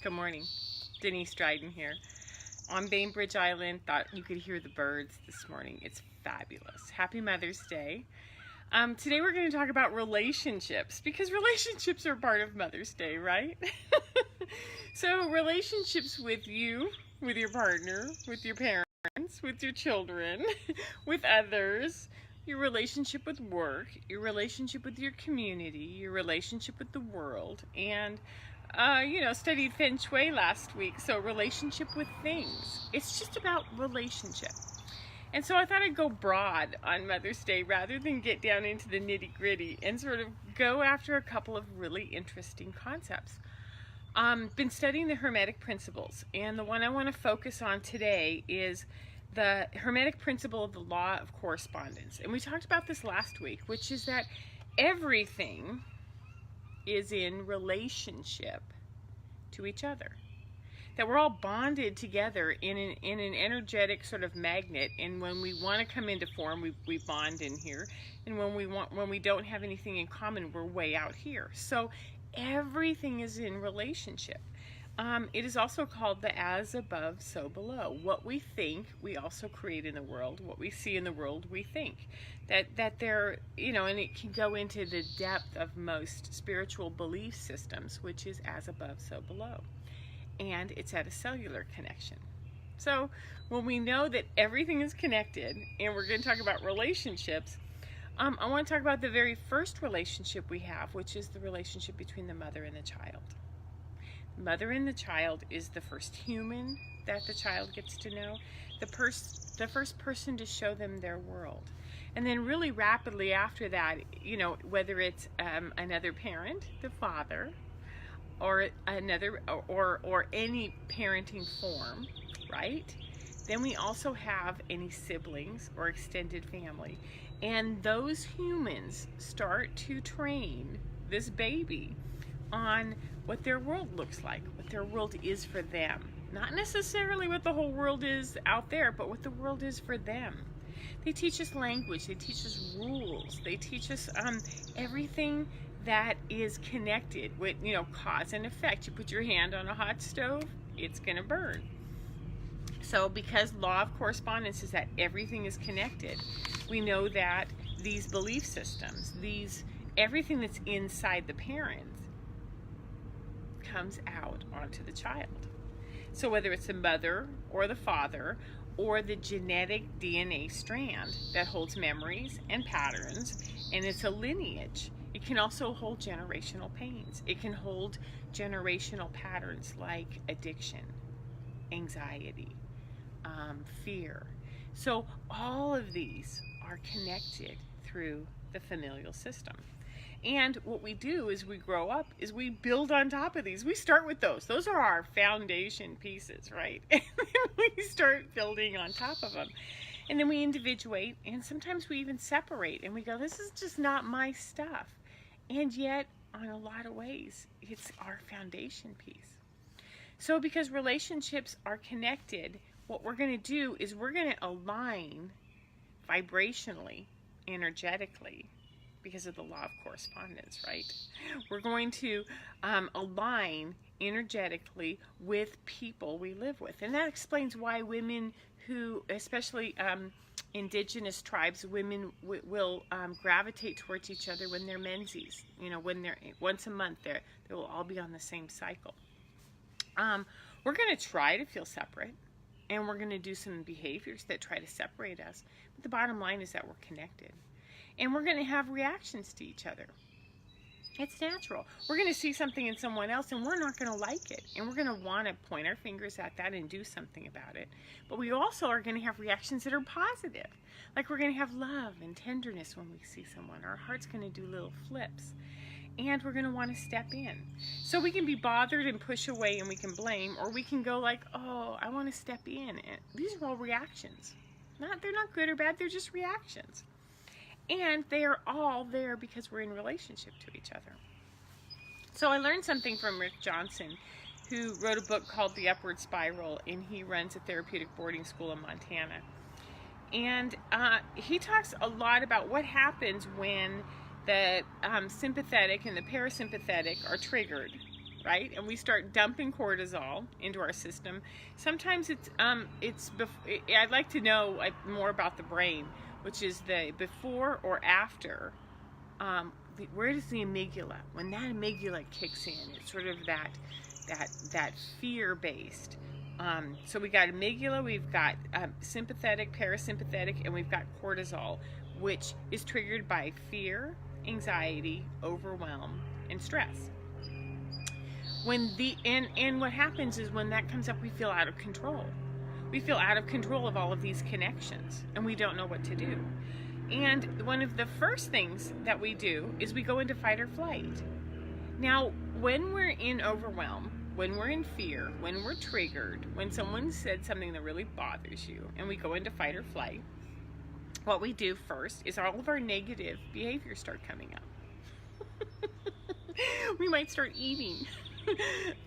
Good morning. Denise Dryden here. On Bainbridge Island, thought you could hear the birds this morning. It's fabulous. Happy Mother's Day. Today we're going to talk about relationships because relationships are part of Mother's Day, right? So relationships with you, with your partner, with your parents, with your children, with others, your relationship with work, your relationship with your community, your relationship with the world, and studied Feng Shui last week, so relationship with things. It's just about relationship. And so I thought I'd go broad on Mother's Day rather than get down into the nitty gritty and sort of go after a couple of really interesting concepts. Been studying the Hermetic principles, and the one I want to focus on today is the Hermetic principle of the law of correspondence. And we talked about this last week, which is that everything is in relationship to each other. That we're all bonded together in an energetic sort of magnet, and when we want to come into form, we bond in here, and when we don't have anything in common, we're way out here. So everything is in relationship. It is also called the as above, so below. What we think, we also create in the world. What we see in the world, we think. That there, and it can go into the depth of most spiritual belief systems, which is as above, so below. And it's at a cellular connection. So when we know that everything is connected, and we're going to talk about relationships, I want to talk about the very first relationship we have, which is the relationship between the mother and the child. The mother and the child is the first human that the child gets to know, the first person to show them their world. And then really rapidly after that, whether it's another parent, the father, or another or any parenting form, right? Then we also have any siblings or extended family. And those humans start to train this baby on what their world looks like, what their world is for them. Not necessarily what the whole world is out there, but what the world is for them. They teach us language, they teach us rules, they teach us everything that is connected with, cause and effect. You put your hand on a hot stove, it's going to burn. So because law of correspondence is that everything is connected, we know that these belief systems, everything that's inside the parent comes out onto the child. So whether it's the mother or the father or the genetic DNA strand that holds memories and patterns, and it's a lineage, it can also hold generational pains. It can hold generational patterns like addiction, anxiety, fear. So all of these are connected through the familial system. And what we do as we grow up is we build on top of these. We start with those. Those are our foundation pieces, right? And then we start building on top of them. And then we individuate, and sometimes we even separate, and we go, this is just not my stuff. And yet, on a lot of ways, it's our foundation piece. So because relationships are connected, what we're going to do is we're going to align vibrationally, energetically, because of the law of correspondence, right? We're going to align energetically with people we live with. And that explains why women who, especially indigenous tribes, women will gravitate towards each other when they're menses. When they're once a month, they will all be on the same cycle. We're going to try to feel separate, and we're going to do some behaviors that try to separate us. But the bottom line is that we're connected. And we're going to have reactions to each other. It's natural. We're going to see something in someone else, and we're not going to like it. And we're going to want to point our fingers at that and do something about it. But we also are going to have reactions that are positive. Like we're going to have love and tenderness when we see someone. Our heart's going to do little flips. And we're going to want to step in. So we can be bothered and push away and we can blame, or we can go like, oh, I want to step in. And these are all reactions. They're not good or bad, they're just reactions. And they are all there because we're in relationship to each other. So I learned something from Rick Johnson, who wrote a book called The Upward Spiral, and he runs a therapeutic boarding school in Montana. And he talks a lot about what happens when the sympathetic and the parasympathetic are triggered, right? And we start dumping cortisol into our system. Sometimes I'd like to know more about the brain, which is the before or after. Where does the amygdala, when that amygdala kicks in, it's sort of that fear-based. So we got amygdala, we've got sympathetic, parasympathetic, and we've got cortisol, which is triggered by fear, anxiety, overwhelm, and stress. And what happens is when that comes up, we feel out of control. We feel out of control of all of these connections, and we don't know what to do. And one of the first things that we do is we go into fight or flight. Now, when we're in overwhelm, when we're in fear, when we're triggered, when someone said something that really bothers you, and we go into fight or flight, what we do first is all of our negative behaviors start coming up. We might start eating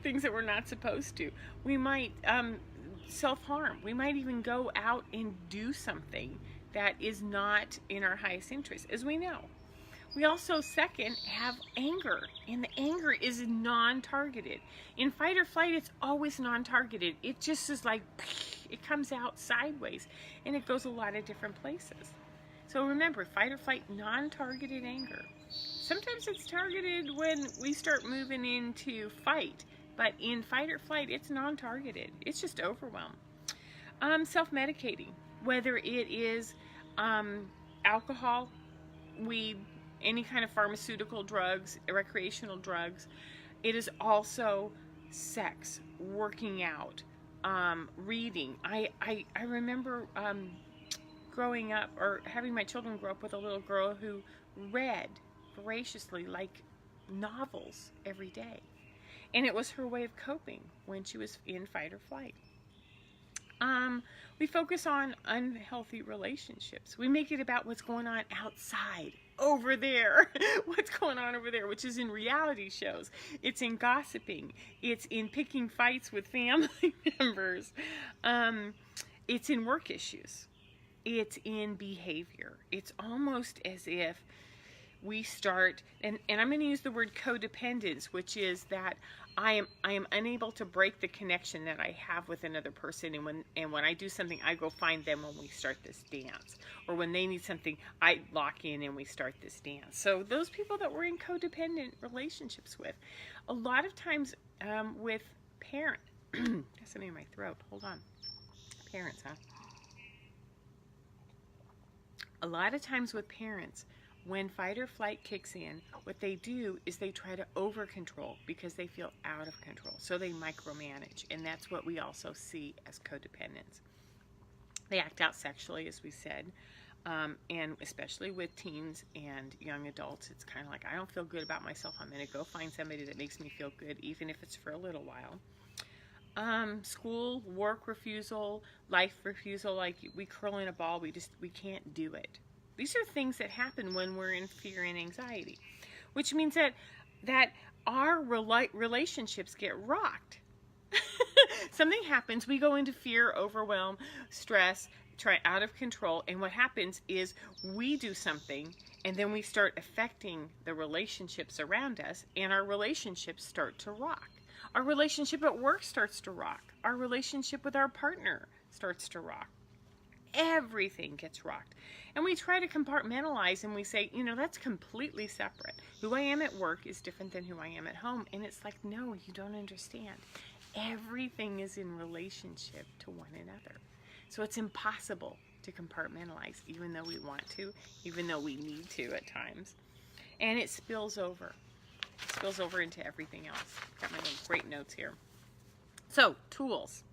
things that we're not supposed to. We might self-harm. We might even go out and do something that is not in our highest interest, as we know. We also, second, have anger, and the anger is non-targeted. In fight or flight, it's always non-targeted. It just is like, it comes out sideways, and it goes a lot of different places. So remember, fight or flight, non-targeted anger. Sometimes it's targeted when we start moving into fight, but in fight or flight, it's non-targeted. It's just overwhelm. Self-medicating, whether it is alcohol, weed, any kind of pharmaceutical drugs, recreational drugs. It is also sex, working out, reading. I remember growing up, or having my children grow up with a little girl who read voraciously, like novels every day. And it was her way of coping when she was in fight or flight. We focus on unhealthy relationships. We make it about what's going on outside, over there. What's going on over there, which is in reality shows. It's in gossiping. It's in picking fights with family members. It's in work issues. It's in behavior. It's almost as if we start, and I'm going to use the word codependence, which is that I am unable to break the connection that I have with another person, and when I do something, I go find them when we start this dance, or when they need something, I lock in and we start this dance. So those people that we're in codependent relationships with, a lot of times with parents, got something in my throat. Hold on, parents, huh? A lot of times with parents, when fight or flight kicks in, what they do is they try to over-control because they feel out of control. So they micromanage, and that's what we also see as codependence. They act out sexually, as we said, and especially with teens and young adults, it's kind of like, I don't feel good about myself. I'm going to go find somebody that makes me feel good, even if it's for a little while. School, work refusal, life refusal, like we curl in a ball, we can't do it. These are things that happen when we're in fear and anxiety, which means that our relationships get rocked. Something happens, we go into fear, overwhelm, stress, out of control, and what happens is we do something, and then we start affecting the relationships around us, and our relationships start to rock. Our relationship at work starts to rock. Our relationship with our partner starts to rock. Everything gets rocked. And we try to compartmentalize, and we say, that's completely separate. Who I am at work is different than who I am at home. And it's like, no, you don't understand. Everything is in relationship to one another. So it's impossible to compartmentalize, even though we want to, even though we need to at times. And it spills over. It spills over into everything else. Got my little great notes here. So, tools.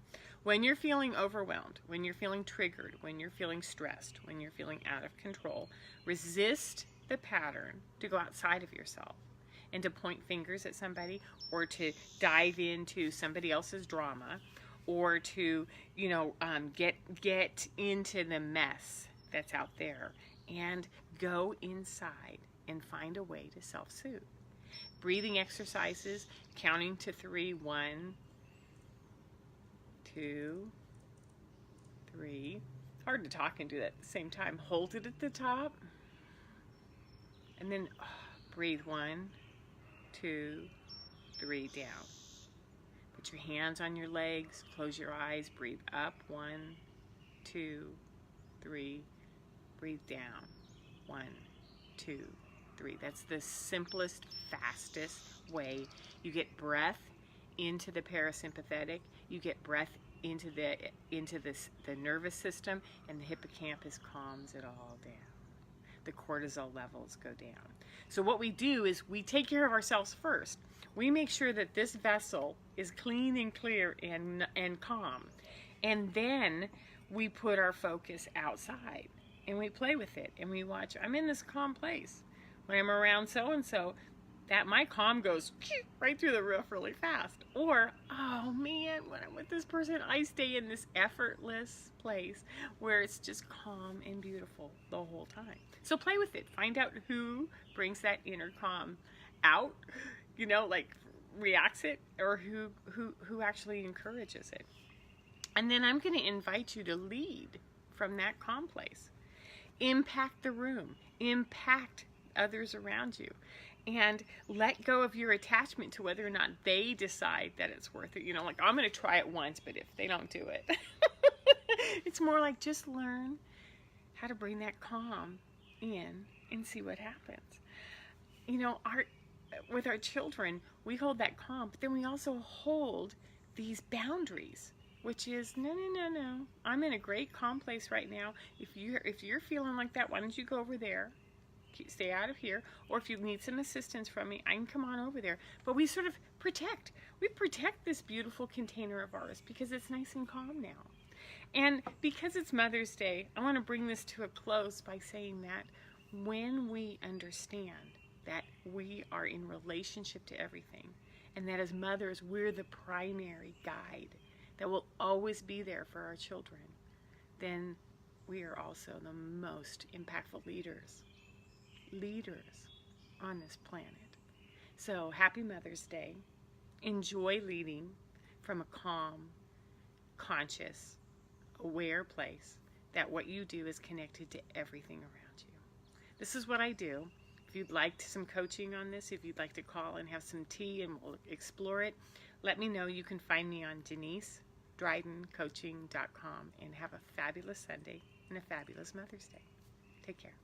When you're feeling overwhelmed, when you're feeling triggered, when you're feeling stressed, when you're feeling out of control, resist the pattern to go outside of yourself and to point fingers at somebody, or to dive into somebody else's drama, or to, get into the mess that's out there, and go inside and find a way to self-soothe. Breathing exercises, counting to 3, 1, 2, 3. Hard to talk and do that at the same time. Hold it at the top. And then breathe 1, 2, 3 down. Put your hands on your legs, close your eyes, breathe up. 1, 2, 3. Breathe down. 1, 2, 3. That's the simplest, fastest way. You get breath into the parasympathetic. You get breath into the nervous system, and the hippocampus calms it all down. The cortisol levels go down. So what we do is we take care of ourselves first. We make sure that this vessel is clean and clear and calm. And then we put our focus outside and we play with it and we watch. I'm in this calm place. When I'm around so-and-so, that my calm goes right through the roof really fast. Or, oh man, when I'm with this person, I stay in this effortless place where it's just calm and beautiful the whole time. So play with it. Find out who brings that inner calm out, like reacts it, or who actually encourages it. And then I'm going to invite you to lead from that calm place. Impact the room. Impact others around you. And let go of your attachment to whether or not they decide that it's worth it. I'm going to try it once, but if they don't do it. It's more like just learn how to bring that calm in and see what happens. With our children, we hold that calm, but then we also hold these boundaries, which is, no. I'm in a great calm place right now. If you're feeling like that, why don't you go over there? Stay out of here. Or if you need some assistance from me, I can come on over there. But we sort of protect. We protect this beautiful container of ours because it's nice and calm now. And because it's Mother's Day, I want to bring this to a close by saying that when we understand that we are in relationship to everything, and that as mothers, we're the primary guide that will always be there for our children, then we are also the most impactful leaders on this planet. So happy Mother's Day. Enjoy leading from a calm, conscious, aware place that what you do is connected to everything around you. This is what I do. If you'd like some coaching on this, if you'd like to call and have some tea and we'll explore it, let me know. You can find me on DeniseDrydenCoaching.com, and have a fabulous Sunday and a fabulous Mother's Day. Take care.